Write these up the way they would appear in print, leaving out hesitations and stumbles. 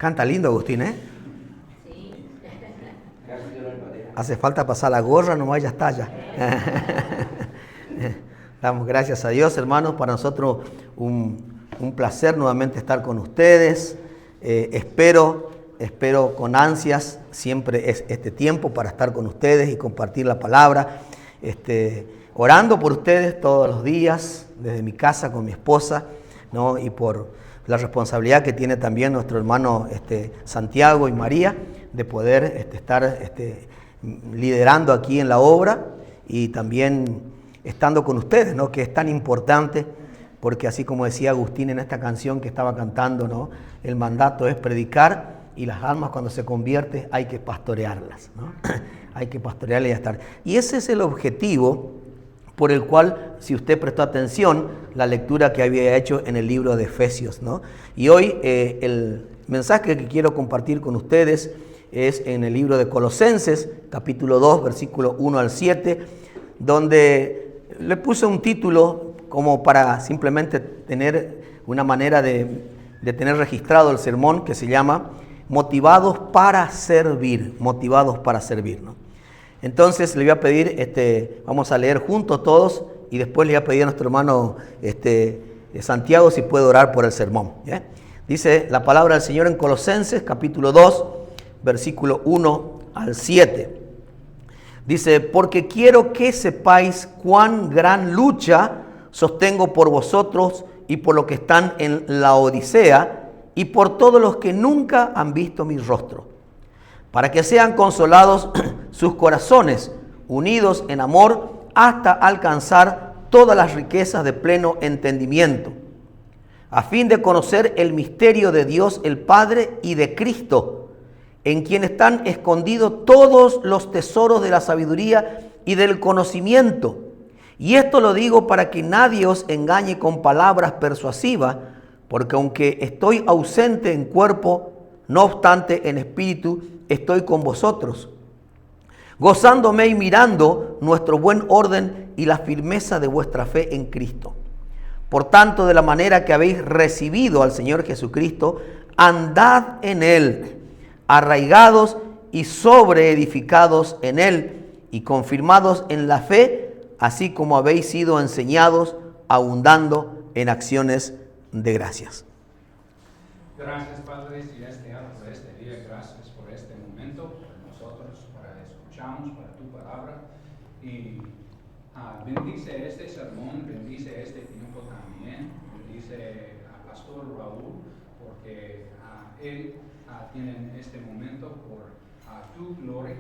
Canta lindo, Agustín, ¿eh? Hace falta pasar la gorra, nomás ya está ya. Damos gracias a Dios, hermanos. Para nosotros un placer nuevamente estar con ustedes. Espero con ansias siempre este tiempo para estar con ustedes y compartir la palabra. Orando por ustedes todos los días, desde mi casa con mi esposa, ¿no? Y por la responsabilidad que tiene también nuestro hermano Santiago y María de poder estar liderando aquí en la obra y también estando con ustedes, ¿no? Que es tan importante, porque así como decía Agustín en esta canción que estaba cantando, ¿no? El mandato es predicar y las almas cuando se convierten hay que pastorearlas, ¿no? Hay que pastorearlas y estar. Y ese es el objetivo por el cual, si usted prestó atención, la lectura que había hecho en el libro de Efesios, ¿no? Y hoy el mensaje que quiero compartir con ustedes es en el libro de Colosenses, capítulo 2, versículo 1 al 7, donde le puse un título como para simplemente tener una manera de tener registrado el sermón, que se llama Motivados para servir, motivados para servir, ¿no? Entonces le voy a pedir, vamos a leer juntos todos y después le voy a pedir a nuestro hermano Santiago si puede orar por el sermón, ¿ya? Dice la palabra del Señor en Colosenses capítulo 2, versículo 1 al 7. Dice, porque quiero que sepáis cuán gran lucha sostengo por vosotros y por los que están en la Odisea y por todos los que nunca han visto mi rostro, para que sean consolados sus corazones, unidos en amor, hasta alcanzar todas las riquezas de pleno entendimiento, a fin de conocer el misterio de Dios el Padre y de Cristo, en quien están escondidos todos los tesoros de la sabiduría y del conocimiento. Y esto lo digo para que nadie os engañe con palabras persuasivas, porque aunque estoy ausente en cuerpo, no obstante en espíritu estoy con vosotros, gozándome y mirando nuestro buen orden y la firmeza de vuestra fe en Cristo. Por tanto, de la manera que habéis recibido al Señor Jesucristo, andad en Él, arraigados y sobreedificados en Él y confirmados en la fe, así como habéis sido enseñados, abundando en acciones de gracias. Gracias, Padre Celestial, por este día. Gracias por este momento, por nosotros, para escuchamos, para tu palabra. Y bendice este sermón, bendice este tiempo también. Bendice al Pastor Raúl, porque él tiene este momento por tu gloria.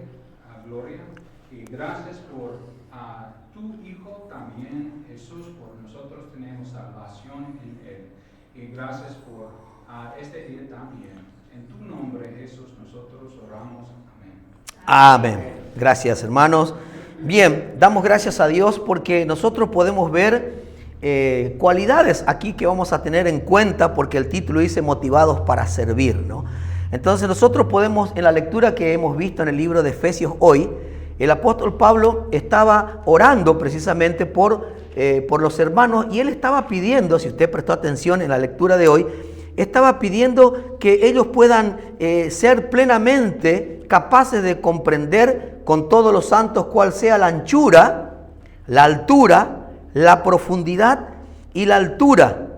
Y gracias por tu Hijo también, Jesús, por nosotros tenemos salvación en Él. Y gracias por este día también. En tu nombre, Jesús, nosotros oramos. Amén. Amén. Gracias, hermanos. Bien, damos gracias a Dios porque nosotros podemos ver cualidades aquí que vamos a tener en cuenta, porque el título dice motivados para servir, ¿no? Entonces nosotros podemos, en la lectura que hemos visto en el libro de Efesios hoy, el apóstol Pablo estaba orando precisamente por los hermanos, y él estaba pidiendo, si usted prestó atención en la lectura de hoy, estaba pidiendo que ellos puedan ser plenamente capaces de comprender con todos los santos cuál sea la anchura, la altura, la profundidad y la altura,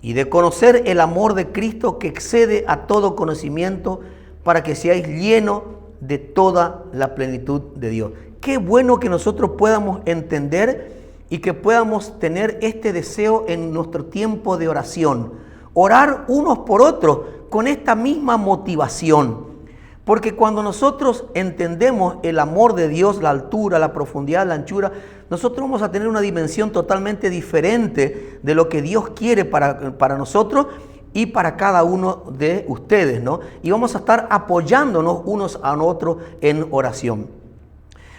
y de conocer el amor de Cristo que excede a todo conocimiento, para que seáis llenos de toda la plenitud de Dios. Qué bueno que nosotros podamos entender y que podamos tener este deseo en nuestro tiempo de oración. Orar unos por otros con esta misma motivación. Porque cuando nosotros entendemos el amor de Dios, la altura, la profundidad, la anchura, nosotros vamos a tener una dimensión totalmente diferente de lo que Dios quiere para nosotros y para cada uno de ustedes, ¿no? Y vamos a estar apoyándonos unos a otros en oración.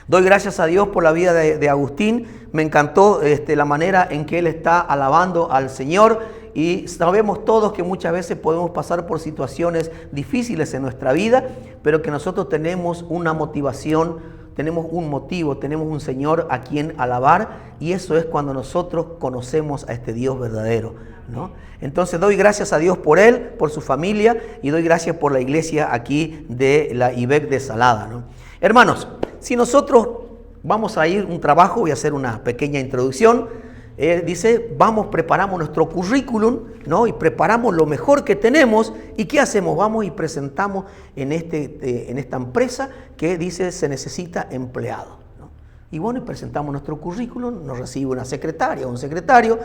Doy gracias a Dios por la vida de Agustín. Me encantó la manera en que él está alabando al Señor. Y sabemos todos que muchas veces podemos pasar por situaciones difíciles en nuestra vida, pero que nosotros tenemos una motivación tenemos un motivo, tenemos un Señor a quien alabar, y eso es cuando nosotros conocemos a este Dios verdadero, ¿no? Entonces doy gracias a Dios por él, por su familia, y doy gracias por la iglesia aquí de la IBEC de Salada, ¿no? Hermanos, si nosotros vamos a ir un trabajo, voy a hacer una pequeña introducción. Dice, preparamos nuestro currículum, ¿no? Y preparamos lo mejor que tenemos. ¿Y qué hacemos? Vamos y presentamos en esta empresa que dice se necesita empleado, ¿no? Y bueno, y presentamos nuestro currículum, nos recibe una secretaria o un secretario.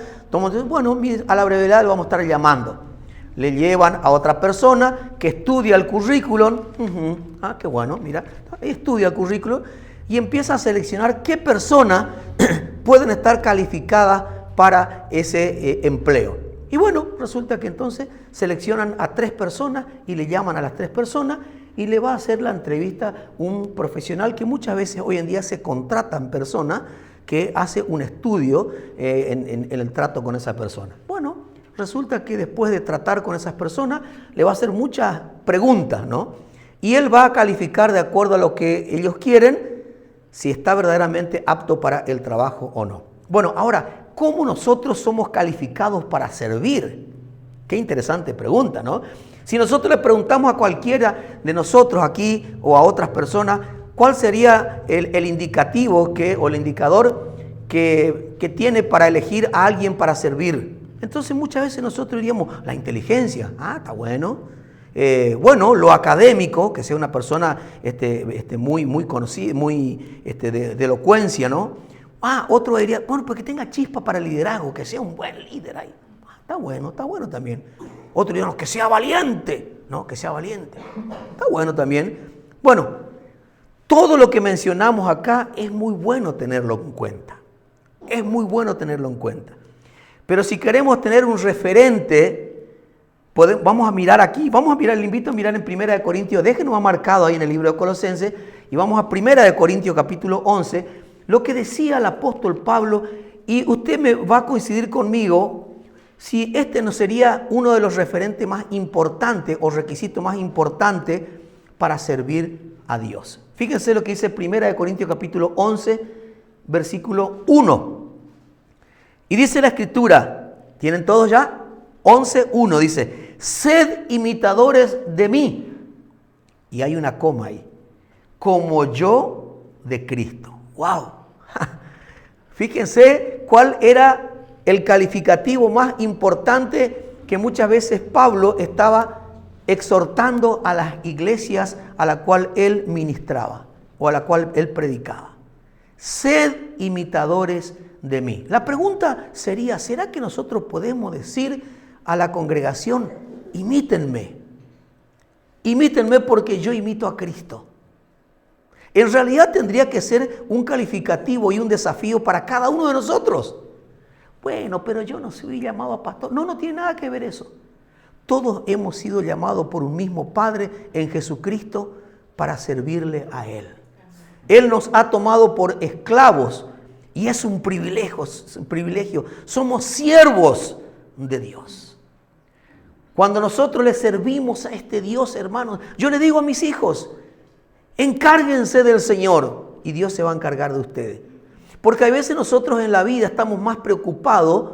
Bueno, a la brevedad lo vamos a estar llamando. Le llevan a otra persona que estudia el currículum. Qué bueno, mira, estudia el currículum y empieza a seleccionar qué personas pueden estar calificadas para ese empleo. Y bueno, resulta que entonces seleccionan a 3 personas y le llaman a las 3 personas y le va a hacer la entrevista un profesional que muchas veces hoy en día se contratan personas que hace un estudio en el trato con esa persona. Bueno, resulta que después de tratar con esas personas le va a hacer muchas preguntas, ¿no? Y él va a calificar de acuerdo a lo que ellos quieren, si está verdaderamente apto para el trabajo o no. Bueno, ahora, ¿cómo nosotros somos calificados para servir? Qué interesante pregunta, ¿no? Si nosotros le preguntamos a cualquiera de nosotros aquí o a otras personas, ¿cuál sería el indicativo o el indicador que tiene para elegir a alguien para servir? Entonces muchas veces nosotros diríamos, la inteligencia, está bueno. Bueno, lo académico, que sea una persona muy conocida, muy de elocuencia, ¿no? Otro diría, bueno, pues que tenga chispa para el liderazgo, que sea un buen líder ahí. Está bueno también. Otro diría, no, que sea valiente, ¿no? Que sea valiente. Está bueno también. Bueno, todo lo que mencionamos acá es muy bueno tenerlo en cuenta. Es muy bueno tenerlo en cuenta. Pero si queremos tener un referente, vamos a mirar aquí, le invito a mirar en 1 Corintios, déjenos marcado ahí en el libro de Colosenses, y vamos a 1 Corintios capítulo 11, lo que decía el apóstol Pablo, y usted me va a coincidir conmigo, si este no sería uno de los referentes más importantes o requisitos más importantes para servir a Dios. Fíjense lo que dice 1 Corintios capítulo 11, versículo 1. Y dice la Escritura, ¿tienen todos ya? 11:1 dice, sed imitadores de mí. Y hay una coma ahí. Como yo de Cristo. ¡Wow! Fíjense cuál era el calificativo más importante que muchas veces Pablo estaba exhortando a las iglesias a la cual él ministraba o a la cual él predicaba. Sed imitadores de mí. La pregunta sería, ¿será que nosotros podemos decir a la congregación, imítenme? Imítenme porque yo imito a Cristo. En realidad tendría que ser un calificativo y un desafío para cada uno de nosotros. Bueno, pero yo no soy llamado a pastor. No tiene nada que ver eso. Todos hemos sido llamados por un mismo Padre en Jesucristo para servirle a Él. Él nos ha tomado por esclavos y es un privilegio. Somos siervos de Dios. Cuando nosotros le servimos a este Dios, hermanos, yo le digo a mis hijos, encárguense del Señor y Dios se va a encargar de ustedes. Porque a veces nosotros en la vida estamos más preocupados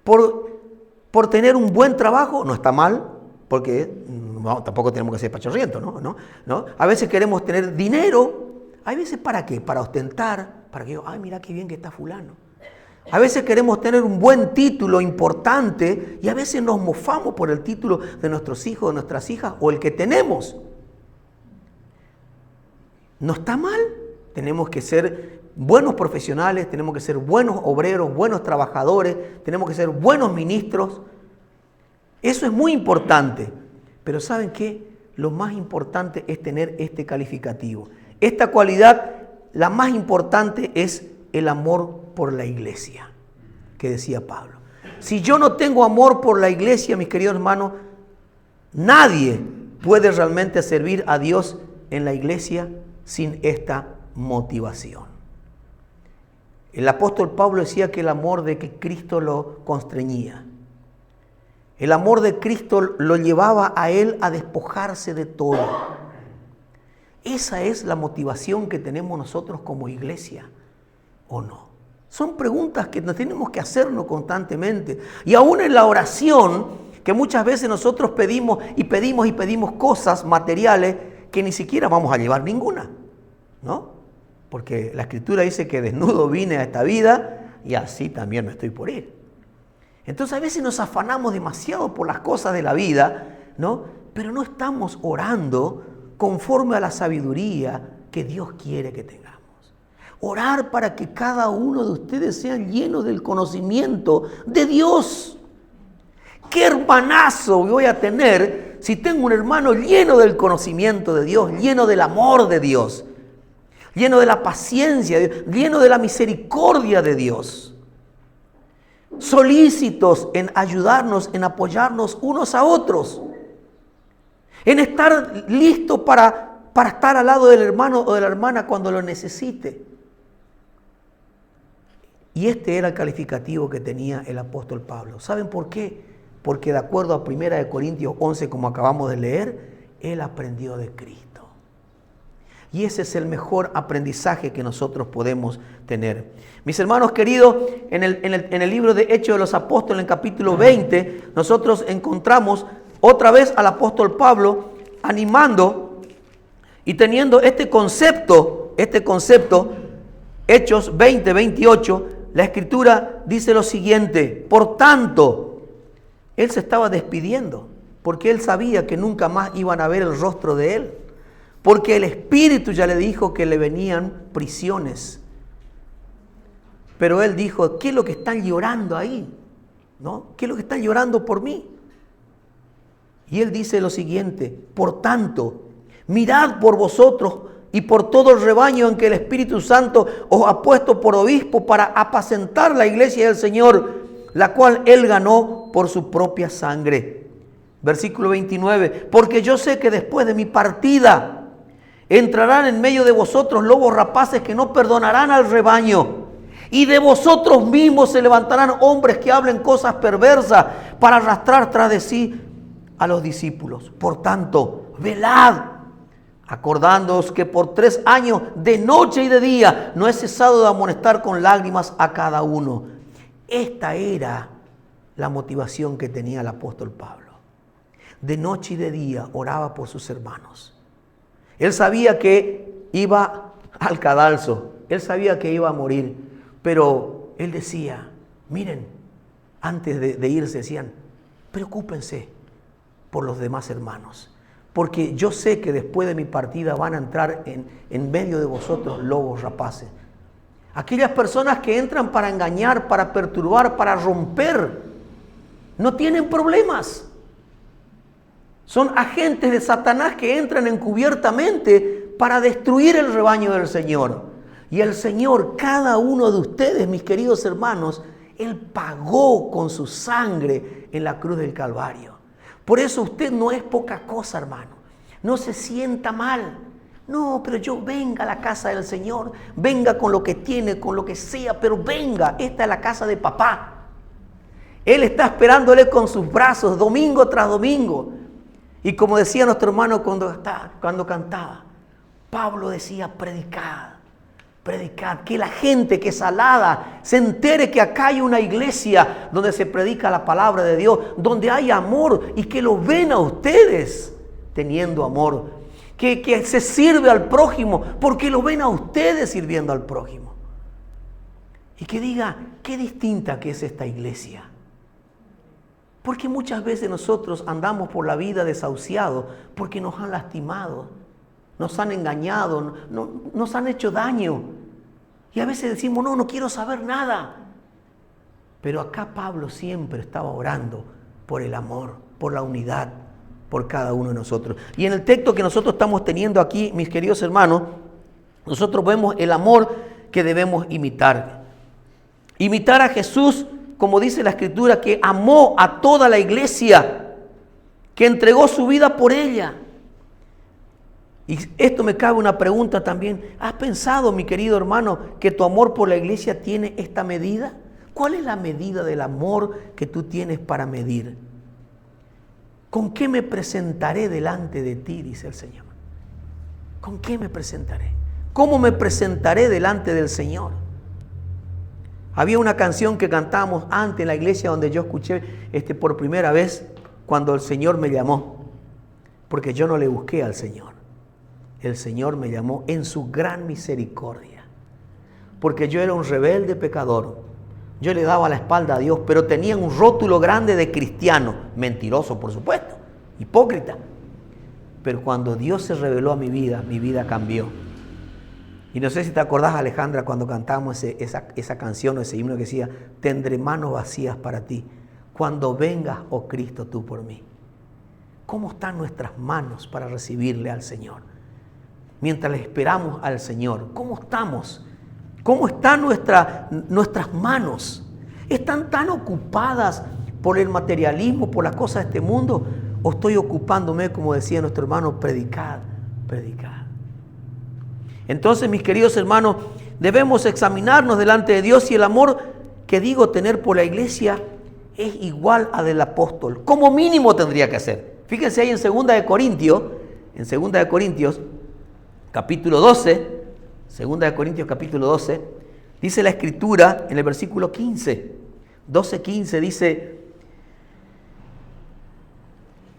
por tener un buen trabajo. No está mal, porque tampoco tenemos que ser pachorrientos, ¿no? A veces queremos tener dinero. A veces ¿para qué? Para ostentar, para que yo, mira qué bien que está fulano. A veces queremos tener un buen título importante y a veces nos mofamos por el título de nuestros hijos, de nuestras hijas o el que tenemos. No está mal, tenemos que ser buenos profesionales, tenemos que ser buenos obreros, buenos trabajadores, tenemos que ser buenos ministros. Eso es muy importante, pero ¿saben qué? Lo más importante es tener este calificativo. Esta cualidad, la más importante es el amor por la iglesia, que decía Pablo. Si yo no tengo amor por la iglesia, mis queridos hermanos, nadie puede realmente servir a Dios en la iglesia sin esta motivación. El apóstol Pablo decía que el amor de que Cristo lo constreñía. El amor de Cristo lo llevaba a él a despojarse de todo. ¿Esa es la motivación que tenemos nosotros como iglesia o no? Son preguntas que nos tenemos que hacernos constantemente. Y aún en la oración, que muchas veces nosotros pedimos cosas materiales que ni siquiera vamos a llevar ninguna, ¿no? Porque la Escritura dice que desnudo vine a esta vida y así también me estoy por ir. Entonces a veces nos afanamos demasiado por las cosas de la vida, ¿no? Pero no estamos orando conforme a la sabiduría que Dios quiere que tengamos. Orar para que cada uno de ustedes sea lleno del conocimiento de Dios. ¿Qué hermanazo voy a tener si tengo un hermano lleno del conocimiento de Dios, lleno del amor de Dios, lleno de la paciencia de Dios, lleno de la misericordia de Dios? Solícitos en ayudarnos, en apoyarnos unos a otros, en estar listos para estar al lado del hermano o de la hermana cuando lo necesite. Y este era el calificativo que tenía el apóstol Pablo. ¿Saben por qué? Porque de acuerdo a 1 Corintios 11, como acabamos de leer, él aprendió de Cristo. Y ese es el mejor aprendizaje que nosotros podemos tener. Mis hermanos queridos, en el libro de Hechos de los Apóstoles, en capítulo 20, nosotros encontramos otra vez al apóstol Pablo animando y teniendo este concepto, Hechos 20, 28, la Escritura dice lo siguiente: por tanto, él se estaba despidiendo, porque él sabía que nunca más iban a ver el rostro de él, porque el Espíritu ya le dijo que le venían prisiones. Pero él dijo: ¿qué es lo que están llorando ahí? ¿No? ¿Qué es lo que están llorando por mí? Y él dice lo siguiente: por tanto, mirad por vosotros y por todo el rebaño en que el Espíritu Santo os ha puesto por obispo para apacentar la iglesia del Señor, la cual él ganó por su propia sangre. Versículo 29, porque yo sé que después de mi partida entrarán en medio de vosotros lobos rapaces que no perdonarán al rebaño. Y de vosotros mismos se levantarán hombres que hablen cosas perversas para arrastrar tras de sí a los discípulos. Por tanto, velad, acordándoos que por 3 años, de noche y de día, no he cesado de amonestar con lágrimas a cada uno. Esta era la motivación que tenía el apóstol Pablo. De noche y de día oraba por sus hermanos. Él sabía que iba al cadalso, él sabía que iba a morir, pero él decía, miren, antes de irse decían, preocúpense por los demás hermanos, porque yo sé que después de mi partida van a entrar en medio de vosotros lobos rapaces. Aquellas personas que entran para engañar, para perturbar, para romper, no tienen problemas. Son agentes de Satanás que entran encubiertamente para destruir el rebaño del Señor. Y el Señor, cada uno de ustedes, mis queridos hermanos, Él pagó con su sangre en la cruz del Calvario. Por eso usted no es poca cosa, hermano. No se sienta mal. No, pero yo venga a la casa del Señor. Venga con lo que tiene, con lo que sea, pero venga. Esta es la casa de papá. Él está esperándole con sus brazos domingo tras domingo. Y como decía nuestro hermano cuando cantaba, Pablo decía, predicad, que la gente que es alada se entere que acá hay una iglesia donde se predica la palabra de Dios, donde hay amor y que lo ven a ustedes teniendo amor, que se sirve al prójimo porque lo ven a ustedes sirviendo al prójimo. Y que diga, qué distinta que es esta iglesia. Porque muchas veces nosotros andamos por la vida desahuciados porque nos han lastimado, nos han engañado, nos han hecho daño. Y a veces decimos, no quiero saber nada. Pero acá Pablo siempre estaba orando por el amor, por la unidad, por cada uno de nosotros. Y en el texto que nosotros estamos teniendo aquí, mis queridos hermanos, nosotros vemos el amor que debemos imitar. Imitar a Jesús, como dice la Escritura, que amó a toda la iglesia, que entregó su vida por ella. Y esto me cabe una pregunta también. ¿Has pensado, mi querido hermano, que tu amor por la iglesia tiene esta medida? ¿Cuál es la medida del amor que tú tienes para medir? ¿Con qué me presentaré delante de ti? Dice el Señor. ¿Con qué me presentaré? ¿Cómo me presentaré delante del Señor? Había una canción que cantábamos antes en la iglesia donde yo escuché por primera vez cuando el Señor me llamó. Porque yo no le busqué al Señor. El Señor me llamó en su gran misericordia. Porque yo era un rebelde pecador. Yo le daba la espalda a Dios, pero tenía un rótulo grande de cristiano. Mentiroso, por supuesto. Hipócrita. Pero cuando Dios se reveló a mi vida cambió. Y no sé si te acordás, Alejandra, cuando cantamos esa canción o ese himno que decía: tendré manos vacías para ti, cuando vengas, oh Cristo, tú por mí. ¿Cómo están nuestras manos para recibirle al Señor? Mientras le esperamos al Señor, ¿cómo estamos? ¿Cómo están nuestras manos? ¿Están tan ocupadas por el materialismo, por las cosas de este mundo? ¿O estoy ocupándome, como decía nuestro hermano, predicad? Entonces, mis queridos hermanos, debemos examinarnos delante de Dios si el amor que digo tener por la iglesia es igual al del apóstol. Como mínimo tendría que ser. Fíjense ahí en 2 de Corintios, capítulo 12, 2 de Corintios capítulo 12, dice la Escritura en el versículo 15, 12:15 dice: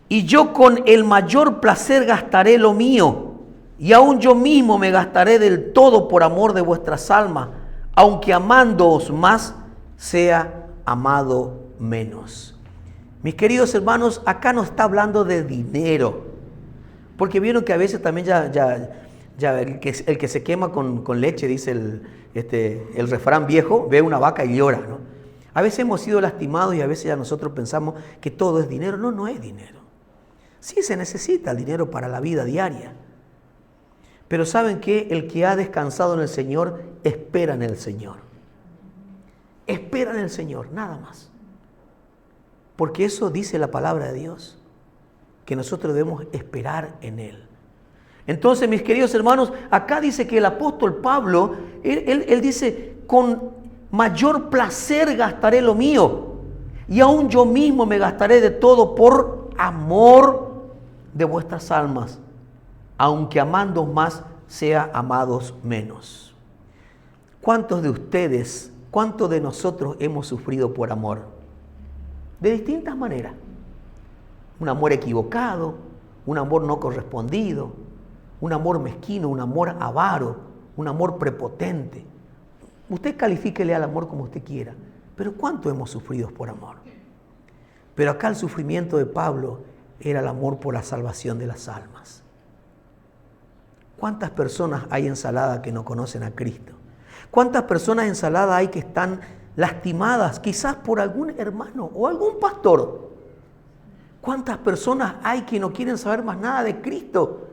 y yo con el mayor placer gastaré lo mío, y aún yo mismo me gastaré del todo por amor de vuestras almas, aunque amándoos más, sea amado menos. Mis queridos hermanos, acá no está hablando de dinero, porque vieron que a veces también el que se quema con leche, dice el refrán viejo, ve una vaca y llora, ¿no? A veces hemos sido lastimados y a veces ya nosotros pensamos que todo es dinero. No, no es dinero. Sí se necesita el dinero para la vida diaria. Pero ¿saben qué? El que ha descansado en el Señor, espera en el Señor. Espera en el Señor, nada más. Porque eso dice la palabra de Dios, que nosotros debemos esperar en Él. Entonces, mis queridos hermanos, acá dice que el apóstol Pablo, él dice: con mayor placer gastaré lo mío, y aún yo mismo me gastaré de todo por amor de vuestras almas, aunque amando más, sea amados menos. ¿Cuántos de ustedes, cuántos de nosotros hemos sufrido por amor? De distintas maneras. Un amor equivocado, un amor no correspondido, un amor mezquino, un amor avaro, un amor prepotente. Usted califíquele al amor como usted quiera, pero ¿cuánto hemos sufrido por amor? Pero acá el sufrimiento de Pablo era el amor por la salvación de las almas. ¿Cuántas personas hay en Salada que no conocen a Cristo? ¿Cuántas personas en Salada hay que están lastimadas quizás por algún hermano o algún pastor? ¿Cuántas personas hay que no quieren saber más nada de Cristo,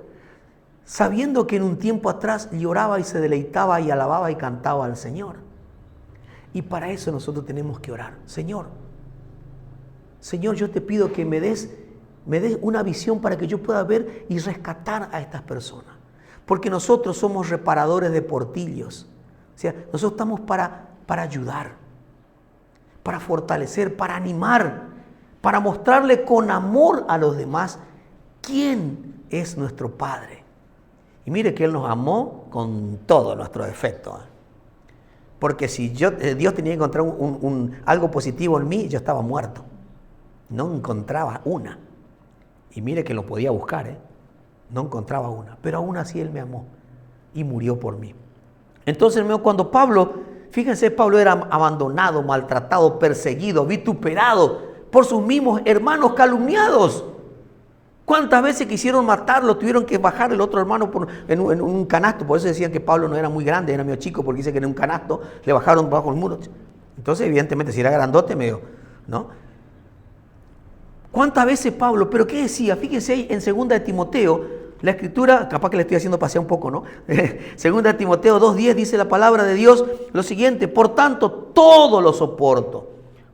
sabiendo que en un tiempo atrás lloraba y se deleitaba y alababa y cantaba al Señor? Y para eso nosotros tenemos que orar. Señor, yo te pido que me des una visión para que yo pueda ver y rescatar a estas personas. Porque nosotros somos reparadores de portillos. O sea, nosotros estamos para ayudar, para fortalecer, para animar, para mostrarle con amor a los demás quién es nuestro Padre. Y mire que Él nos amó con todos nuestros defectos. Porque si Dios tenía que encontrar algo positivo en mí, yo estaba muerto. No encontraba una. Y mire que lo podía buscar, no encontraba una. Pero aún así Él me amó y murió por mí. Entonces, cuando Pablo, fíjense, Pablo era abandonado, maltratado, perseguido, vituperado por sus mismos hermanos, calumniados. ¿Cuántas veces quisieron matarlo? Tuvieron que bajar el otro hermano en un canasto. Por eso decían que Pablo no era muy grande, era medio chico, porque dice que en un canasto le bajaron bajo el muro. Entonces, evidentemente, si era grandote, medio, ¿no? ¿Cuántas veces Pablo? ¿Pero qué decía? Fíjense ahí en 2 de Timoteo, la Escritura, capaz que le estoy haciendo pasear un poco, ¿no? 2 de Timoteo 2:10 dice la palabra de Dios lo siguiente: por tanto, todo lo soporto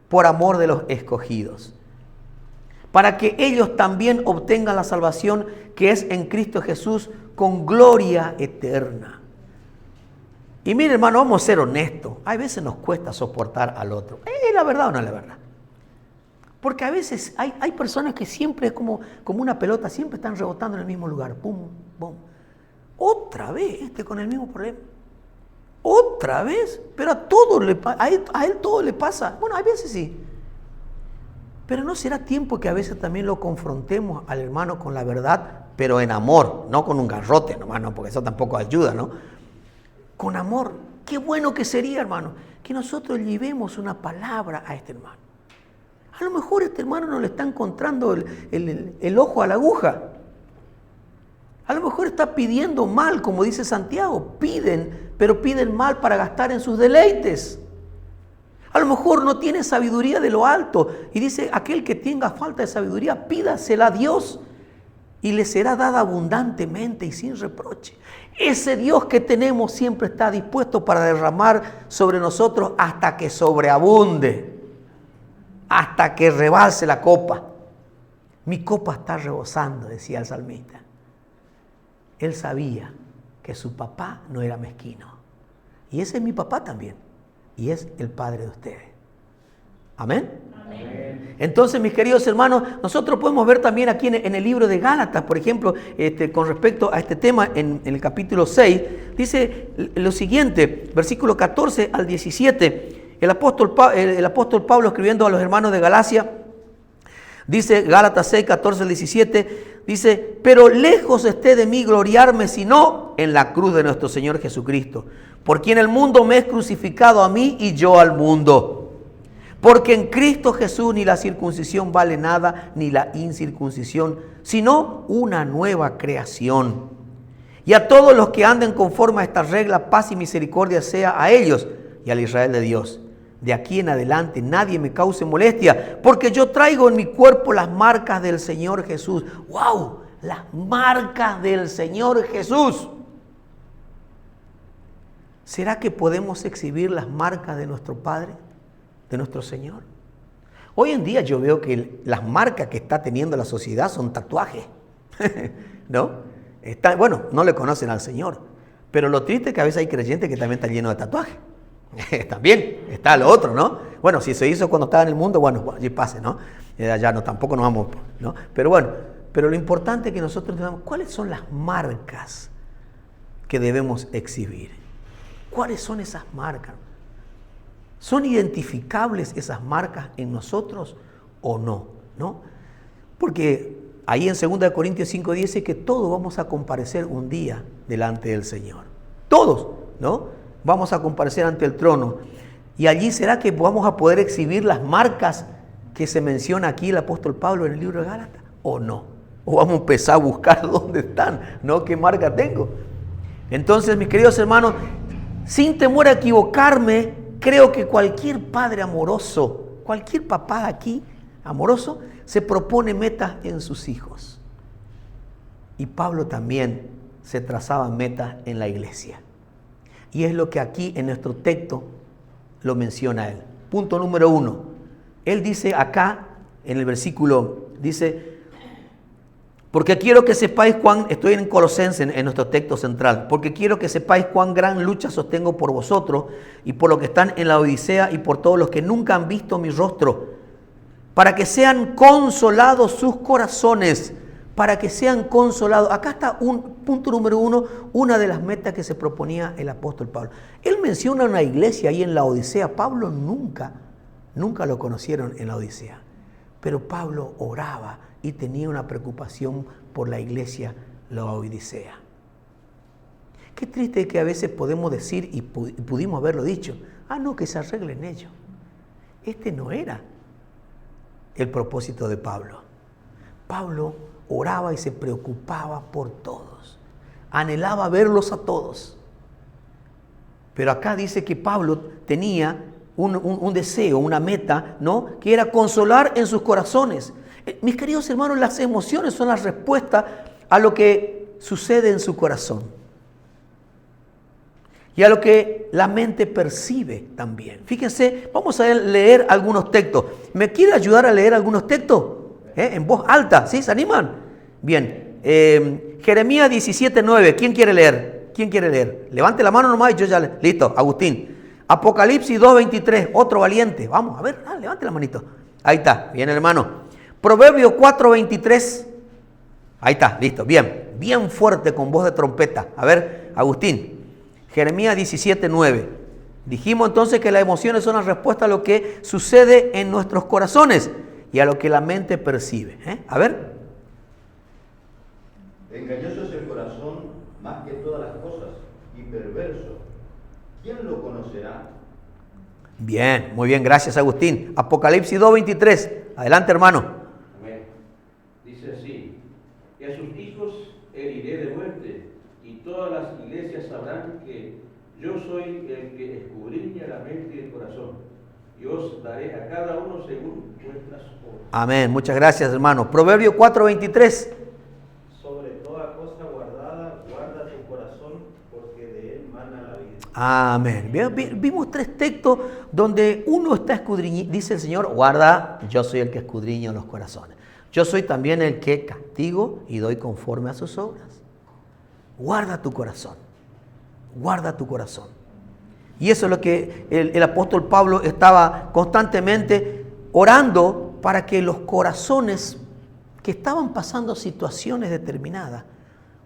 por amor de los escogidos, para que ellos también obtengan la salvación que es en Cristo Jesús con gloria eterna. Y mire, hermano, vamos a ser honestos. A veces nos cuesta soportar al otro. ¿Es la verdad o no es la verdad? Porque a veces hay personas que siempre es como una pelota, siempre están rebotando en el mismo lugar. Pum, pum. Otra vez, con el mismo problema. Otra vez, pero a él todo le pasa. Bueno, a veces sí. Pero ¿no será tiempo que a veces también lo confrontemos al hermano con la verdad, pero en amor, no con un garrote nomás, no, porque eso tampoco ayuda, ¿no? Con amor. Qué bueno que sería, hermano, que nosotros llevemos una palabra a este hermano. A lo mejor este hermano no le está encontrando el ojo a la aguja. A lo mejor está pidiendo mal, como dice Santiago. Piden, pero piden mal para gastar en sus deleites. A lo mejor no tiene sabiduría de lo alto. Y dice, aquel que tenga falta de sabiduría, pídasela a Dios. Y le será dada abundantemente y sin reproche. Ese Dios que tenemos siempre está dispuesto para derramar sobre nosotros hasta que sobreabunde. Hasta que rebalse la copa. Mi copa está rebosando, decía el salmista. Él sabía que su papá no era mezquino. Y ese es mi papá también. Y es el padre de ustedes. ¿Amén? Amén. Entonces, mis queridos hermanos, nosotros podemos ver también aquí en el libro de Gálatas, por ejemplo, con respecto a este tema, en el capítulo 6, dice lo siguiente, versículo 14 al 17, el apóstol Pablo escribiendo a los hermanos de Galacia, dice Gálatas 6, 14 al 17, dice, pero lejos esté de mí gloriarme, sino en la cruz de nuestro Señor Jesucristo, por quien el mundo me es crucificado a mí y yo al mundo. Porque en Cristo Jesús ni la circuncisión vale nada, ni la incircuncisión, sino una nueva creación. Y a todos los que anden conforme a esta regla, paz y misericordia sea a ellos y al Israel de Dios. De aquí en adelante nadie me cause molestia, porque yo traigo en mi cuerpo las marcas del Señor Jesús. ¡Wow! Las marcas del Señor Jesús. ¿Será que podemos exhibir las marcas de nuestro Padre? De nuestro Señor. Hoy en día yo veo que las marcas que está teniendo la sociedad son tatuajes, ¿no? Bueno, no le conocen al Señor, pero lo triste es que a veces hay creyentes que también están llenos de tatuajes. También está lo otro, ¿no? Bueno, si se hizo cuando estaba en el mundo, bueno, allí pase, ¿no? Ya no, tampoco nos vamos, ¿no? Pero bueno, pero lo importante es que nosotros veamos cuáles son las marcas que debemos exhibir. ¿Cuáles son esas marcas? ¿Son identificables esas marcas en nosotros o no? ¿No? Porque ahí en 2 Corintios 5 dice que todos vamos a comparecer un día delante del Señor. Todos, ¿no? Vamos a comparecer ante el trono. Y allí será que vamos a poder exhibir las marcas que se menciona aquí el apóstol Pablo en el libro de Gálatas, ¿o no? O vamos a empezar a buscar dónde están, ¿no? ¿Qué marca tengo? Entonces, mis queridos hermanos, sin temor a equivocarme, creo que cualquier padre amoroso, cualquier papá aquí amoroso, se propone metas en sus hijos. Y Pablo también se trazaba metas en la iglesia. Y es lo que aquí en nuestro texto lo menciona él. Punto número 1. Él dice acá, en el versículo, dice, porque quiero que sepáis estoy en Colosenses en nuestro texto central, porque quiero que sepáis cuán gran lucha sostengo por vosotros y por los que están en la Odisea y por todos los que nunca han visto mi rostro, para que sean consolados sus corazones, para que sean consolados. Acá está punto número 1, una de las metas que se proponía el apóstol Pablo. Él menciona una iglesia ahí en la Odisea. Pablo nunca lo conocieron en la Odisea, pero Pablo oraba y tenía una preocupación por la iglesia, la Odisea. Qué triste que a veces podemos decir, y pudimos haberlo dicho, no, que se arreglen ellos. Este no era el propósito de Pablo. Pablo oraba y se preocupaba por todos. Anhelaba verlos a todos. Pero acá dice que Pablo tenía un deseo, una meta, ¿no? Que era consolar en sus corazones. Mis queridos hermanos, las emociones son la respuesta a lo que sucede en su corazón y a lo que la mente percibe también. Fíjense, vamos a leer algunos textos. ¿Me quiere ayudar a leer algunos textos? En voz alta, ¿sí? ¿Se animan? Bien. Jeremías 17:9. ¿Quién quiere leer? ¿Quién quiere leer? Levante la mano nomás y yo ya listo, Agustín. Apocalipsis 2:23. Otro valiente. Vamos, a ver, levante la manito. Ahí está, bien hermano. Proverbios 4:23. Ahí está, listo, bien. bien fuerte con voz de trompeta. A ver, Agustín, Jeremías 17:9. Dijimos entonces que las emociones son la respuesta a lo que sucede en nuestros corazones y a lo que la mente percibe. A ver. Engañoso es el corazón más que todas las cosas y perverso. ¿Quién lo conocerá? Bien, muy bien, gracias Agustín. Apocalipsis 2:23. Adelante, hermano. Amén. Dice así: y a sus hijos heriré de muerte, y todas las iglesias sabrán que yo soy el que escudriña la mente y el corazón, y os daré a cada uno según vuestras obras. Amén, muchas gracias, hermano. Proverbio 4:23. Sobre toda cosa guardada, guarda tu corazón, porque de él mana la vida. Amén. Vimos 3 textos donde uno está escudriñando, dice el Señor, guarda, yo soy el que escudriña los corazones. Yo soy también el que castigo y doy conforme a sus obras. Guarda tu corazón, guarda tu corazón. Y eso es lo que el apóstol Pablo estaba constantemente orando para que los corazones que estaban pasando situaciones determinadas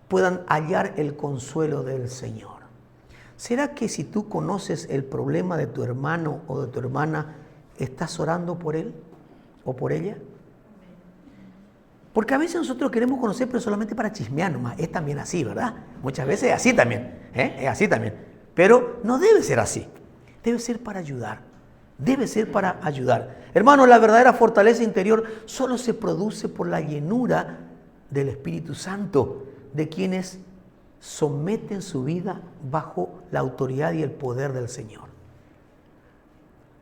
puedan hallar el consuelo del Señor. ¿Será que si tú conoces el problema de tu hermano o de tu hermana, estás orando por él o por ella? Porque a veces nosotros queremos conocer, pero solamente para chismear nomás. Es también así, ¿verdad? Muchas veces es así también. Es así también. Pero no debe ser así. Debe ser para ayudar. Debe ser para ayudar. Hermano, la verdadera fortaleza interior solo se produce por la llenura del Espíritu Santo, de quienes someten su vida bajo la autoridad y el poder del Señor.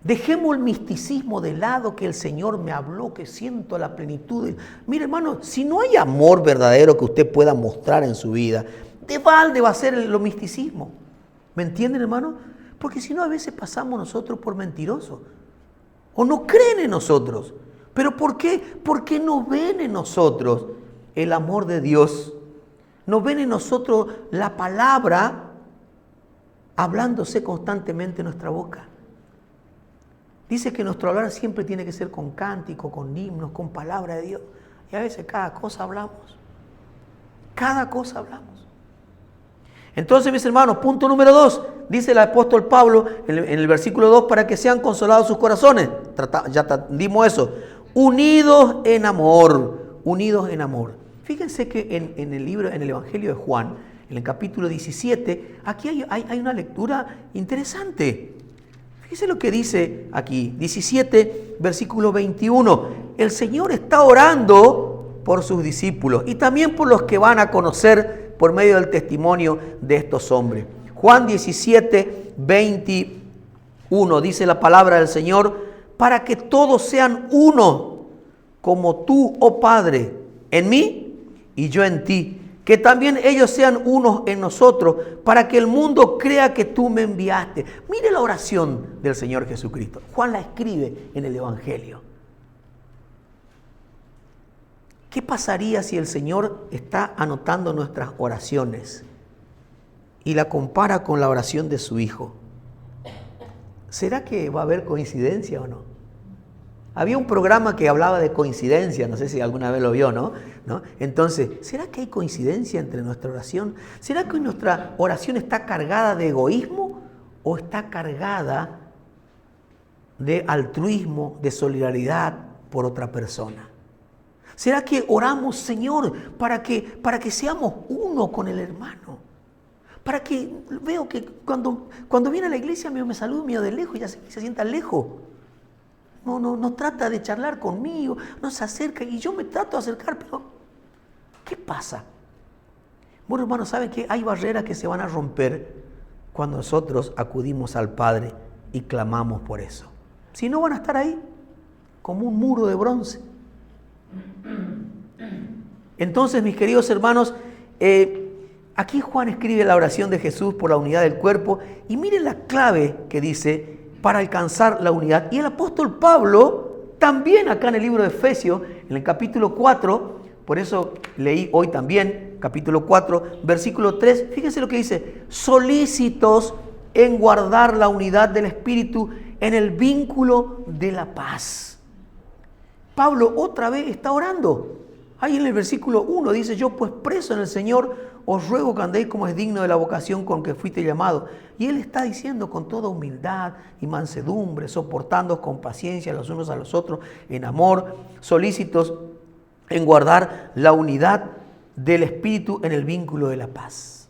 Dejemos el misticismo de lado, que el Señor me habló, que siento la plenitud. Mire, hermano, si no hay amor verdadero que usted pueda mostrar en su vida, de balde va a ser lo misticismo. ¿Me entienden, hermano? Porque si no, a veces pasamos nosotros por mentirosos. O no creen en nosotros. ¿Pero por qué? Porque no ven en nosotros el amor de Dios. No ven en nosotros la palabra hablándose constantemente en nuestra boca. Dice que nuestro hablar siempre tiene que ser con cántico, con himnos, con palabra de Dios. Y a veces cada cosa hablamos. Cada cosa hablamos. Entonces, mis hermanos, punto número 2. Dice el apóstol Pablo en el versículo 2, para que sean consolados sus corazones. Ya dimos eso. Unidos en amor. Unidos en amor. Fíjense que en el libro, en el Evangelio de Juan, en el capítulo 17, aquí hay una lectura interesante. Fíjense lo que dice aquí, 17, versículo 21. El Señor está orando por sus discípulos y también por los que van a conocer por medio del testimonio de estos hombres. Juan 17, 21, dice la palabra del Señor, para que todos sean uno, como tú, oh Padre, en mí y yo en ti, que también ellos sean unos en nosotros, para que el mundo crea que tú me enviaste. Mire la oración del Señor Jesucristo. Juan la escribe en el Evangelio. ¿Qué pasaría si el Señor está anotando nuestras oraciones y la compara con la oración de su Hijo? ¿Será que va a haber coincidencia o no? Había un programa que hablaba de coincidencia, no sé si alguna vez lo vio, ¿no? Entonces, ¿será que hay coincidencia entre nuestra oración? ¿Será que nuestra oración está cargada de egoísmo o está cargada de altruismo, de solidaridad por otra persona? ¿Será que oramos, Señor, para que seamos uno con el hermano? Para que veo que cuando viene a la iglesia me saluda medio de lejos y ya se sienta lejos. No trata de charlar conmigo, no se acerca y yo me trato de acercar, pero ¿qué pasa? Bueno, hermanos, ¿saben qué? Hay barreras que se van a romper cuando nosotros acudimos al Padre y clamamos por eso. Si no, van a estar ahí como un muro de bronce. Entonces, mis queridos hermanos, aquí Juan escribe la oración de Jesús por la unidad del cuerpo y miren la clave que dice para alcanzar la unidad. Y el apóstol Pablo, también acá en el libro de Efesios, en el capítulo 4, por eso leí hoy también, capítulo 4, versículo 3, fíjense lo que dice, solícitos en guardar la unidad del Espíritu en el vínculo de la paz. Pablo otra vez está orando Ahí en el versículo 1 dice, yo pues preso en el Señor, os ruego que andéis como es digno de la vocación con que fuiste llamado. Y Él está diciendo con toda humildad y mansedumbre, soportándoos con paciencia los unos a los otros, en amor, solícitos en guardar la unidad del Espíritu en el vínculo de la paz.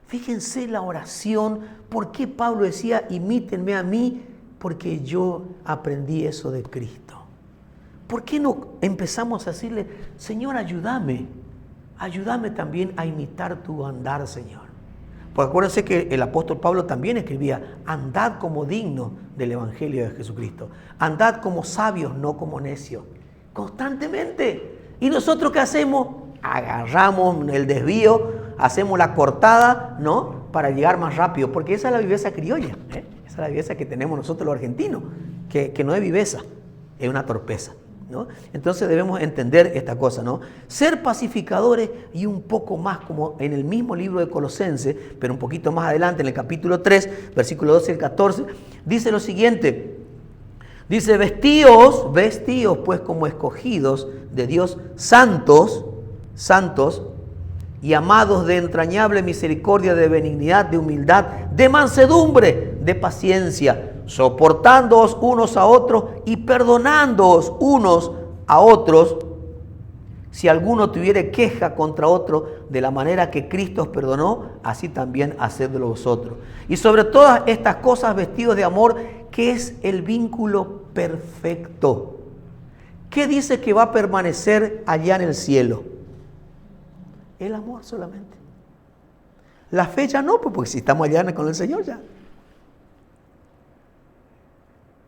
Fíjense la oración, ¿por qué Pablo decía, imítenme a mí? Porque yo aprendí eso de Cristo. ¿Por qué no empezamos a decirle, Señor, ayúdame también a imitar tu andar, Señor? Porque acuérdense que el apóstol Pablo también escribía, andad como digno del Evangelio de Jesucristo. Andad como sabios, no como necios. Constantemente. ¿Y nosotros qué hacemos? Agarramos el desvío, hacemos la cortada, ¿no? Para llegar más rápido. Porque esa es la viveza criolla. Esa es la viveza que tenemos nosotros los argentinos. Que no es viveza, es una torpeza, ¿no? Entonces debemos entender esta cosa, ¿no? Ser pacificadores y un poco más, como en el mismo libro de Colosenses, pero un poquito más adelante, en el capítulo 3, versículo 12 al 14, dice lo siguiente. Dice, vestíos pues como escogidos de Dios, santos y amados de entrañable misericordia, de benignidad, de humildad, de mansedumbre, de paciencia, soportándoos unos a otros y perdonándoos unos a otros, si alguno tuviere queja contra otro, de la manera que Cristo os perdonó, así también hacedlo vosotros. Y sobre todas estas cosas vestidos de amor, que es el vínculo perfecto. ¿Qué dice que va a permanecer allá en el cielo? El amor solamente. La fe ya no, porque si estamos allá con el Señor ya.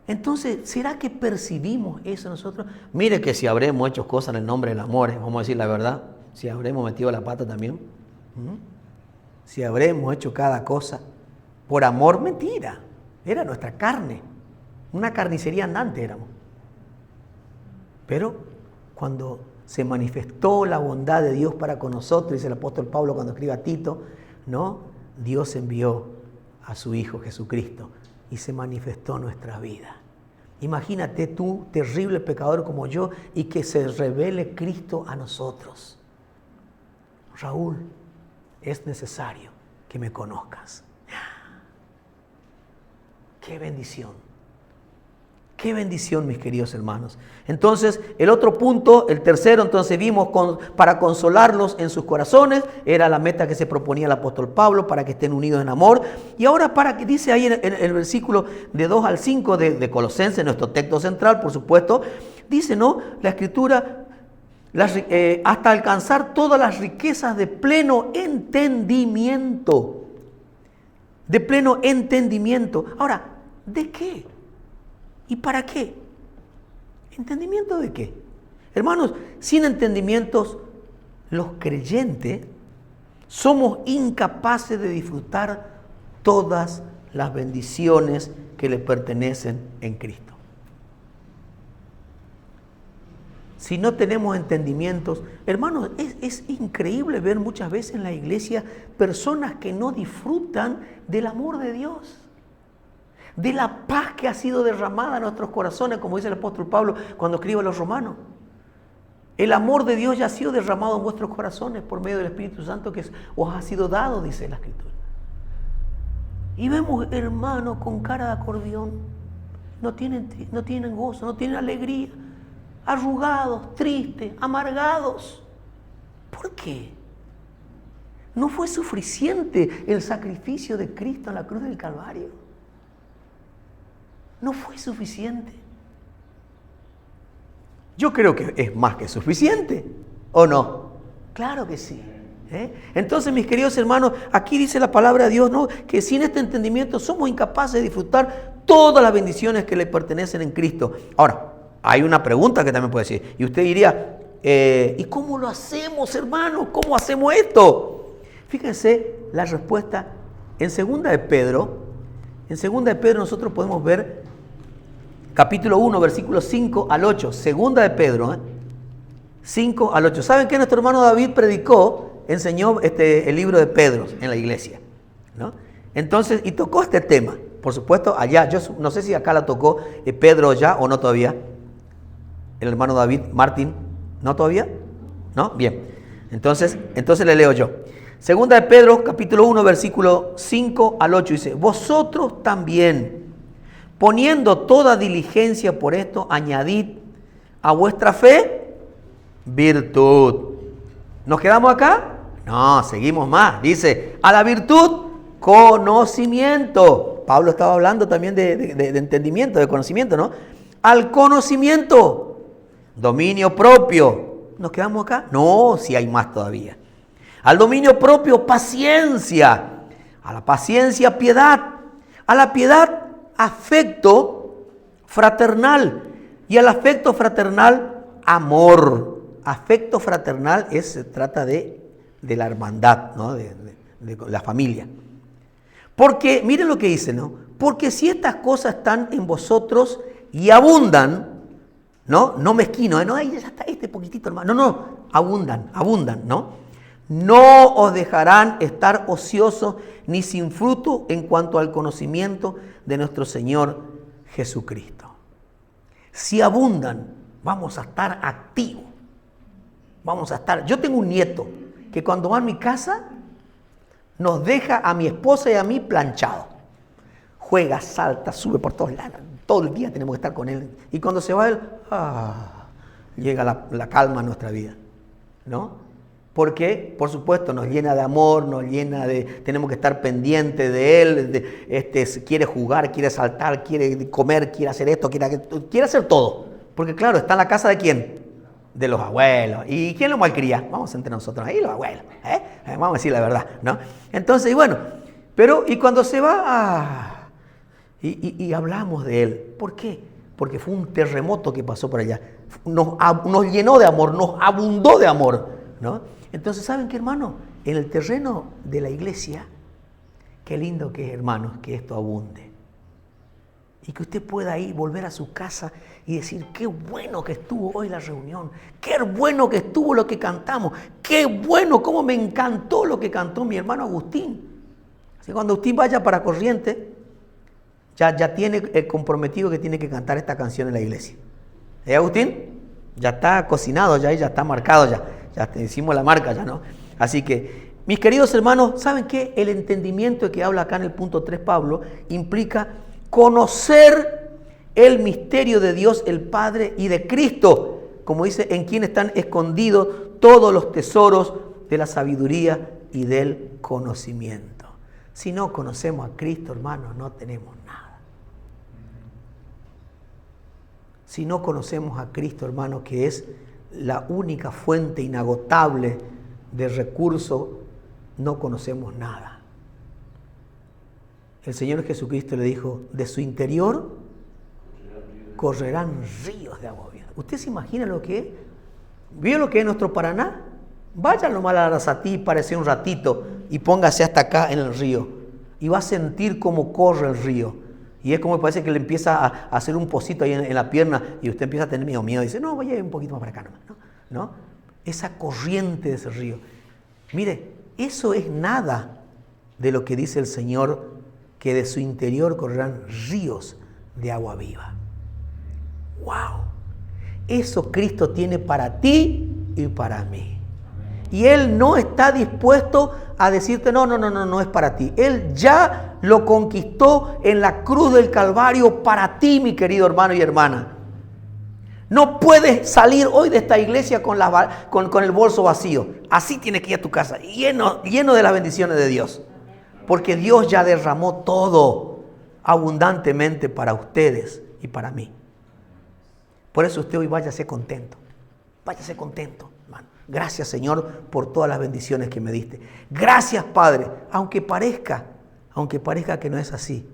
Entonces, ¿será que percibimos eso nosotros? Mire que si habremos hecho cosas en el nombre del amor, vamos a decir la verdad, si habremos metido la pata también, si habremos hecho cada cosa por amor, mentira, era nuestra carne, una carnicería andante éramos. Pero cuando se manifestó la bondad de Dios para con nosotros, dice el apóstol Pablo cuando escribe a Tito, ¿no? Dios envió a su Hijo Jesucristo y se manifestó en nuestra vida. Imagínate tú, terrible pecador como yo, y que se revele Cristo a nosotros. Raúl, es necesario que me conozcas. ¡Qué bendición! ¡Qué bendición, mis queridos hermanos! Entonces, el otro punto, el tercero, entonces vimos para consolarlos en sus corazones, era la meta que se proponía el apóstol Pablo, para que estén unidos en amor. Y ahora, para que dice ahí en el versículo de 2 al 5 de Colosenses, nuestro texto central, por supuesto, dice, ¿no? La Escritura, hasta alcanzar todas las riquezas de pleno entendimiento. De pleno entendimiento. Ahora, ¿de qué? ¿Y para qué? ¿Entendimiento de qué? Hermanos, sin entendimientos, los creyentes somos incapaces de disfrutar todas las bendiciones que le pertenecen en Cristo. Si no tenemos entendimientos, hermanos, es increíble ver muchas veces en la iglesia personas que no disfrutan del amor de Dios, de la paz que ha sido derramada en nuestros corazones, como dice el apóstol Pablo cuando escribe a los romanos. El amor de Dios ya ha sido derramado en vuestros corazones por medio del Espíritu Santo que os ha sido dado, dice la Escritura. Y vemos hermanos con cara de acordeón, no tienen gozo, no tienen alegría, arrugados, tristes, amargados. ¿Por qué? ¿No fue suficiente el sacrificio de Cristo en la cruz del Calvario? ¿No fue suficiente? Yo creo que es más que suficiente, ¿o no? Claro que sí. Entonces, mis queridos hermanos, aquí dice la palabra de Dios, ¿no? Que sin este entendimiento somos incapaces de disfrutar todas las bendiciones que le pertenecen en Cristo. Ahora, hay una pregunta que también puede decir, y usted diría, ¿y cómo lo hacemos, hermanos? ¿Cómo hacemos esto? Fíjense la respuesta en 2 de Pedro. En 2 de Pedro nosotros podemos ver capítulo 1, versículos 5 al 8. 2 de Pedro, 5 al 8. ¿Saben qué? Nuestro hermano David enseñó el libro de Pedro en la iglesia, ¿no? Entonces, y tocó este tema. Por supuesto, allá, yo no sé si acá la tocó Pedro ya o no todavía. El hermano David Martín, ¿no todavía? ¿No? Bien. Entonces le leo yo. Segunda de Pedro, capítulo 1, versículo 5 al 8, dice: vosotros también, poniendo toda diligencia por esto, añadid a vuestra fe virtud. ¿Nos quedamos acá? No, seguimos más. Dice, a la virtud, conocimiento. Pablo estaba hablando también de entendimiento, de conocimiento, ¿no? Al conocimiento, dominio propio. ¿Nos quedamos acá? No, si hay más todavía. Al dominio propio, paciencia. A la paciencia, piedad. A la piedad, afecto fraternal. Y al afecto fraternal, amor. Afecto fraternal se trata de la hermandad, ¿no? de la familia. Porque, miren lo que dice, ¿no? Porque si estas cosas están en vosotros y abundan, ¿no? No mezquino, no, ahí ya está este poquitito, hermano. No, abundan, ¿no? No os dejarán estar ociosos ni sin fruto en cuanto al conocimiento de nuestro Señor Jesucristo. Si abundan, vamos a estar activos. Yo tengo un nieto que cuando va a mi casa nos deja a mi esposa y a mí planchado. Juega, salta, sube por todos lados. Todo el día tenemos que estar con él. Y cuando se va él, llega la calma a nuestra vida, ¿no? Porque, por supuesto, nos llena de amor, tenemos que estar pendientes de él, quiere jugar, quiere saltar, quiere comer, quiere hacer esto, quiere hacer todo. Porque claro, está en la casa de ¿quién? De los abuelos. ¿Y quién lo malcría? Vamos entre nosotros ahí, los abuelos. Vamos a decir la verdad, ¿no? Entonces, y bueno, y cuando se va, y hablamos de él. ¿Por qué? Porque fue un terremoto que pasó por allá. Nos llenó de amor, nos abundó de amor, ¿no? Entonces, ¿saben qué, hermano? En el terreno de la iglesia, qué lindo que es, hermanos, que esto abunde. Y que usted pueda ir, volver a su casa y decir, qué bueno que estuvo hoy la reunión, qué bueno que estuvo lo que cantamos, qué bueno, cómo me encantó lo que cantó mi hermano Agustín. Así cuando Agustín vaya para Corrientes, ya tiene comprometido que tiene que cantar esta canción en la iglesia. Agustín? Ya está cocinado, ya está marcado, ya hicimos la marca, ya, ¿no? Así que, mis queridos hermanos, ¿saben qué? El entendimiento que habla acá en el punto 3 Pablo implica conocer el misterio de Dios el Padre y de Cristo, como dice, en quien están escondidos todos los tesoros de la sabiduría y del conocimiento. Si no conocemos a Cristo, hermanos, no tenemos nada. Si no conocemos a Cristo, hermanos, que es la única fuente inagotable de recursos, no conocemos nada. El Señor Jesucristo le dijo, de su interior correrán ríos de agua viva. ¿Usted se imagina lo que es? ¿Vio lo que es nuestro Paraná? Vaya nomás a la Arasatí, parece un ratito, y póngase hasta acá en el río. Y va a sentir cómo corre el río. Y es como parece que le empieza a hacer un pocito ahí en la pierna y usted empieza a tener miedo. Dice, no, vaya un poquito más para acá nomás. ¿No? Esa corriente de ese río. Mire, eso es nada de lo que dice el Señor, que de su interior correrán ríos de agua viva. ¡Wow! Eso Cristo tiene para ti y para mí. Y Él no está dispuesto a decirte, no es para ti. Él ya lo conquistó en la cruz del Calvario para ti, mi querido hermano y hermana. No puedes salir hoy de esta iglesia con el bolso vacío. Así tienes que ir a tu casa, lleno de las bendiciones de Dios. Porque Dios ya derramó todo abundantemente para ustedes y para mí. Por eso usted hoy váyase contento. Váyase contento, hermano. Gracias, Señor, por todas las bendiciones que me diste. Gracias, Padre. Aunque parezca que no es así,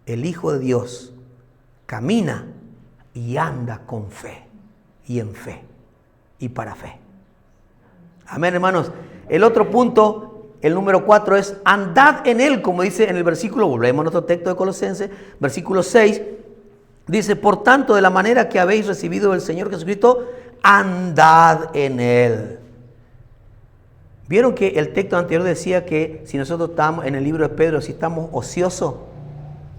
el Hijo de Dios camina y anda con fe y en fe y para fe. Amén, hermanos. El otro punto, el número 4, es andad en Él, como dice en el versículo, volvemos a nuestro texto de Colosenses, versículo 6, dice, por tanto, de la manera que habéis recibido del Señor Jesucristo, andad en Él. ¿Vieron que el texto anterior decía que si nosotros estamos en el libro de Pedro, si estamos ociosos,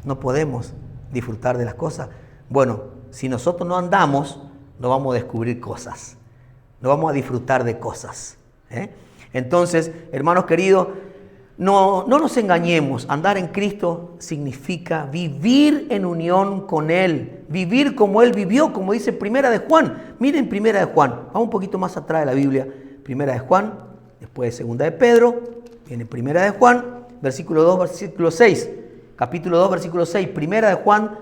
no podemos disfrutar de las cosas? Bueno, si nosotros no andamos, no vamos a descubrir cosas. no vamos a disfrutar de cosas. Entonces, hermanos queridos, no nos engañemos. Andar en Cristo significa vivir en unión con Él, vivir como Él vivió, como dice Primera de Juan. Miren Primera de Juan, vamos un poquito más atrás de la Biblia. Primera de Juan, después de Segunda de Pedro, viene Primera de Juan, versículo 2, versículo 6. Capítulo 2, versículo 6. Primera de Juan,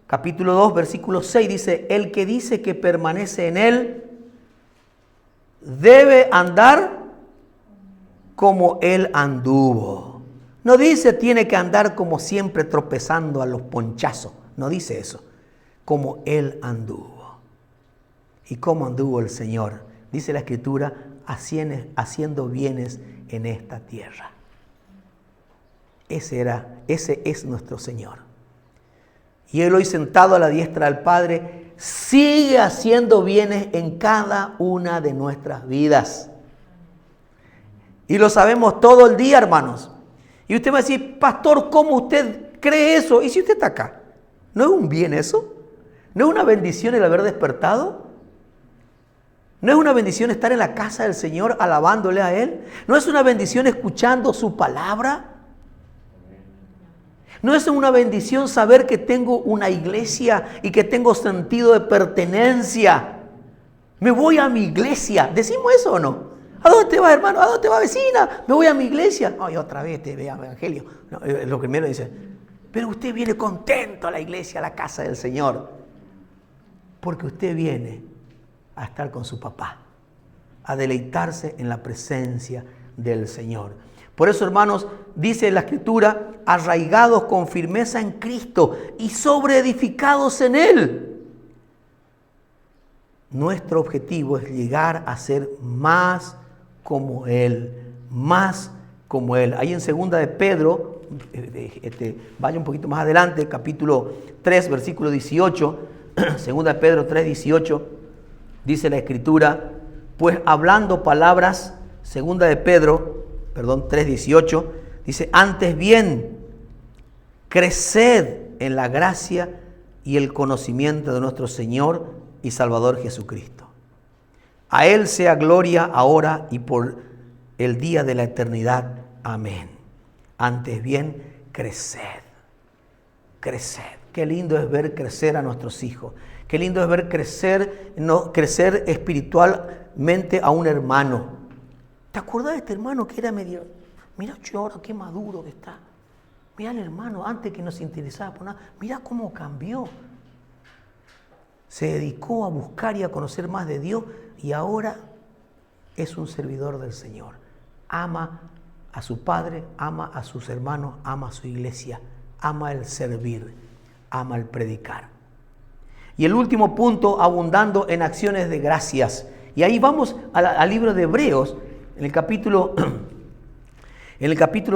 capítulo 2, versículo 6 dice: el que dice que permanece en Él debe andar como Él anduvo. No dice tiene que andar como siempre tropezando a los ponchazos. No dice eso. Como Él anduvo. ¿Y cómo anduvo el Señor? Dice la Escritura, haciendo bienes en esta tierra. Ese es nuestro Señor. Y Él hoy sentado a la diestra del Padre sigue haciendo bienes en cada una de nuestras vidas. Y lo sabemos todo el día, hermanos. Y usted va a decir: pastor, ¿cómo usted cree eso? ¿Y si usted está acá? ¿No es un bien eso? ¿No es una bendición el haber despertado? ¿No es una bendición estar en la casa del Señor alabándole a Él? ¿No es una bendición escuchando su palabra? ¿No es una bendición saber que tengo una iglesia y que tengo sentido de pertenencia? Me voy a mi iglesia. ¿Decimos eso o no? ¿A dónde te vas, hermano? ¿A dónde te vas, vecina? Me voy a mi iglesia. Ay, otra vez te vea evangelio. No, lo primero dice: pero usted viene contento a la iglesia, a la casa del Señor. Porque usted viene a estar con su papá, a deleitarse en la presencia del Señor. Por eso, hermanos, dice la Escritura: arraigados con firmeza en Cristo y sobreedificados en Él. Nuestro objetivo es llegar a ser más como Él, más como Él. Ahí en Segunda de Pedro, vaya un poquito más adelante, capítulo 3, versículo 18, Segunda de Pedro 3, 18, dice la Escritura: pues hablando palabras, Segunda de Pedro, 3, 18, dice: antes bien, creced en la gracia y el conocimiento de nuestro Señor y Salvador Jesucristo. A Él sea gloria ahora y por el día de la eternidad. Amén. Antes bien, creced. Creced. Qué lindo es ver crecer a nuestros hijos. Qué lindo es ver crecer espiritualmente a un hermano. ¿Te acuerdas de este hermano que era medio? Mira, ahora qué maduro que está. Mira el hermano, antes que no se interesaba por nada. Mira cómo cambió. Se dedicó a buscar y a conocer más de Dios y ahora es un servidor del Señor. Ama a su padre, ama a sus hermanos, ama a su iglesia, ama el servir, ama el predicar. Y el último punto, abundando en acciones de gracias. Y ahí vamos al libro de Hebreos, en el capítulo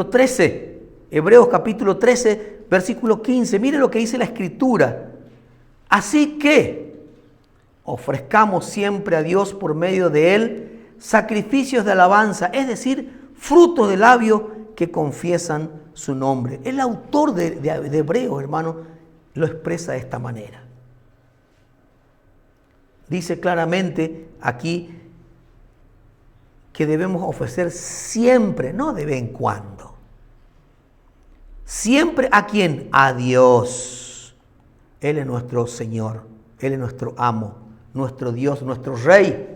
13, Hebreos capítulo 13, versículo 15. Mire lo que dice la Escritura. Así que ofrezcamos siempre a Dios por medio de Él sacrificios de alabanza, es decir, frutos de labios que confiesan su nombre. El autor de Hebreos, hermano, lo expresa de esta manera. Dice claramente aquí que debemos ofrecer siempre, no de vez en cuando. Siempre, ¿a quién? A Dios. Él es nuestro Señor, Él es nuestro amo, nuestro Dios, nuestro Rey.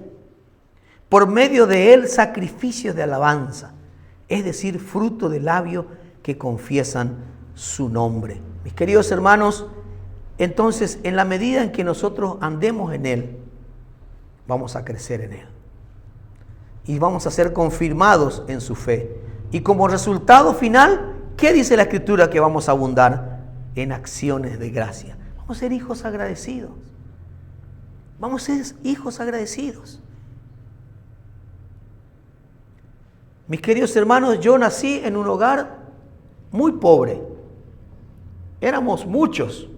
Por medio de Él, sacrificios de alabanza, es decir, fruto de labios que confiesan su nombre. Mis queridos hermanos, entonces, en la medida en que nosotros andemos en Él, vamos a crecer en Él. Y vamos a ser confirmados en su fe. Y como resultado final, ¿qué dice la Escritura? Que vamos a abundar en acciones de gracia. Vamos a ser hijos agradecidos. Vamos a ser hijos agradecidos. Mis queridos hermanos, yo nací en un hogar muy pobre. Éramos muchos.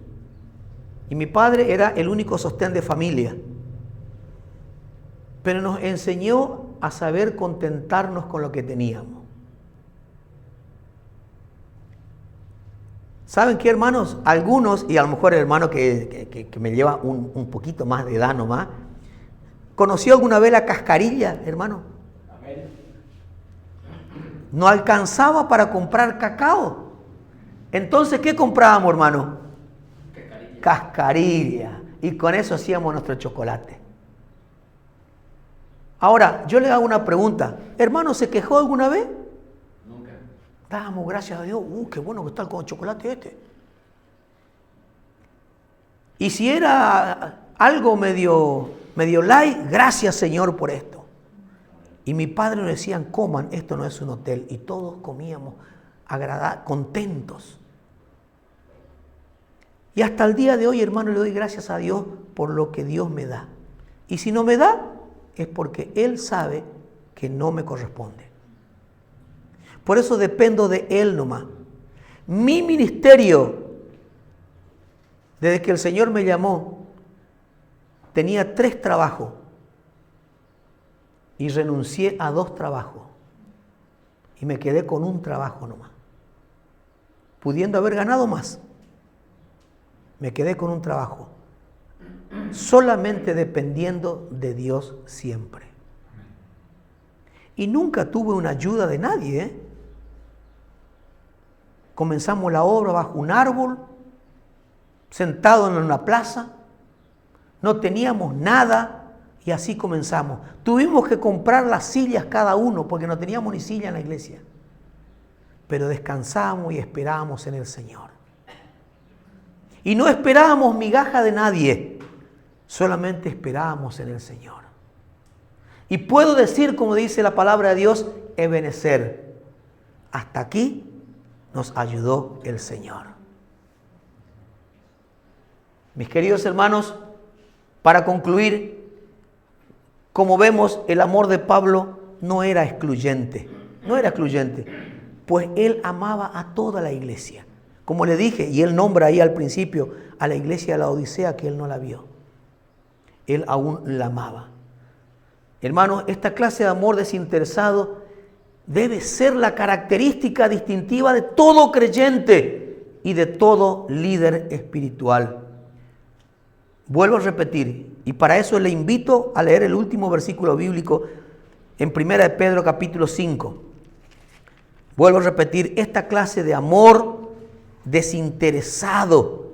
Y mi padre era el único sostén de familia. Pero nos enseñó a saber contentarnos con lo que teníamos. ¿Saben qué, hermanos? Algunos, y a lo mejor el hermano que me lleva un poquito más de edad nomás, ¿Conoció alguna vez la cascarilla, hermano? No alcanzaba para comprar cacao. Entonces, ¿qué comprábamos, hermano? Cascarilla. Y con eso hacíamos nuestro chocolate. Ahora, yo le hago una pregunta. ¿Hermano se quejó alguna vez? Nunca. Damos gracias a Dios. Qué bueno que está con el chocolate este. Y si era algo medio light, gracias Señor por esto. Y mi padre nos decían, coman, esto no es un hotel. Y todos comíamos contentos. Y hasta el día de hoy, hermano, le doy gracias a Dios por lo que Dios me da. Y si no me da, es porque Él sabe que no me corresponde. Por eso dependo de Él nomás. Mi ministerio, desde que el Señor me llamó, tenía 3 trabajos. Y renuncié a 2 trabajos. Y me quedé con un trabajo nomás. Pudiendo haber ganado más. Me quedé con un trabajo. Solamente dependiendo de Dios siempre. Y nunca tuve una ayuda de nadie. Comenzamos la obra bajo un árbol, sentado en una plaza. No teníamos nada. Y así comenzamos. Tuvimos que comprar las sillas cada uno porque no teníamos ni silla en la iglesia. Pero descansamos y esperábamos en el Señor. Y no esperábamos migaja de nadie. Solamente esperábamos en el Señor. Y puedo decir, como dice la palabra de Dios, Ebenezer. Hasta aquí nos ayudó el Señor. Mis queridos hermanos, para concluir, como vemos, el amor de Pablo no era excluyente, pues él amaba a toda la iglesia. Como le dije, y él nombra ahí al principio a la iglesia de la Odisea que él no la vio. Él aún la amaba. Hermanos, esta clase de amor desinteresado debe ser la característica distintiva de todo creyente y de todo líder espiritual. Vuelvo a repetir, y para eso le invito a leer el último versículo bíblico en 1 de Pedro capítulo 5. Vuelvo a repetir, esta clase de amor desinteresado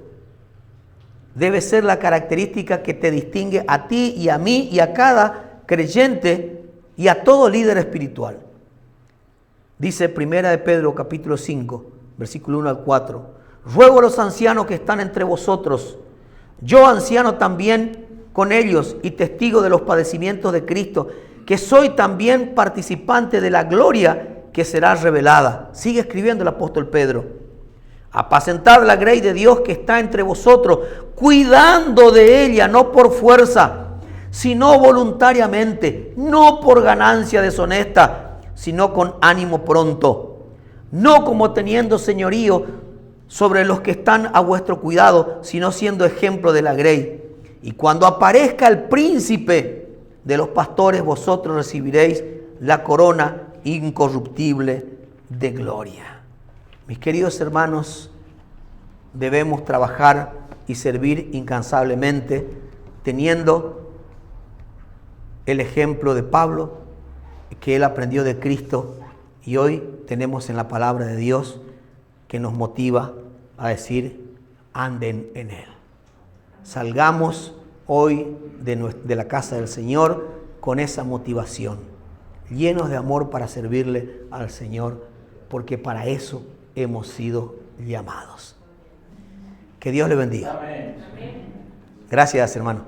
debe ser la característica que te distingue a ti y a mí y a cada creyente y a todo líder espiritual. Dice 1 de Pedro capítulo 5, versículo 1 al 4. Ruego a los ancianos que están entre vosotros, yo anciano también con ellos y testigo de los padecimientos de Cristo, que soy también participante de la gloria que será revelada. Sigue escribiendo el apóstol Pedro. Apacentad la grey de Dios que está entre vosotros, cuidando de ella, no por fuerza, sino voluntariamente, no por ganancia deshonesta, sino con ánimo pronto, no como teniendo señorío sobre los que están a vuestro cuidado, sino siendo ejemplo de la grey. Y cuando aparezca el príncipe de los pastores, vosotros recibiréis la corona incorruptible de gloria. Mis queridos hermanos, debemos trabajar y servir incansablemente, teniendo el ejemplo de Pablo, que él aprendió de Cristo, y hoy tenemos en la palabra de Dios que nos motiva a decir, anden en Él. Salgamos hoy de la casa del Señor con esa motivación, llenos de amor para servirle al Señor, porque para eso hemos sido llamados. Que Dios le bendiga. Gracias, hermano.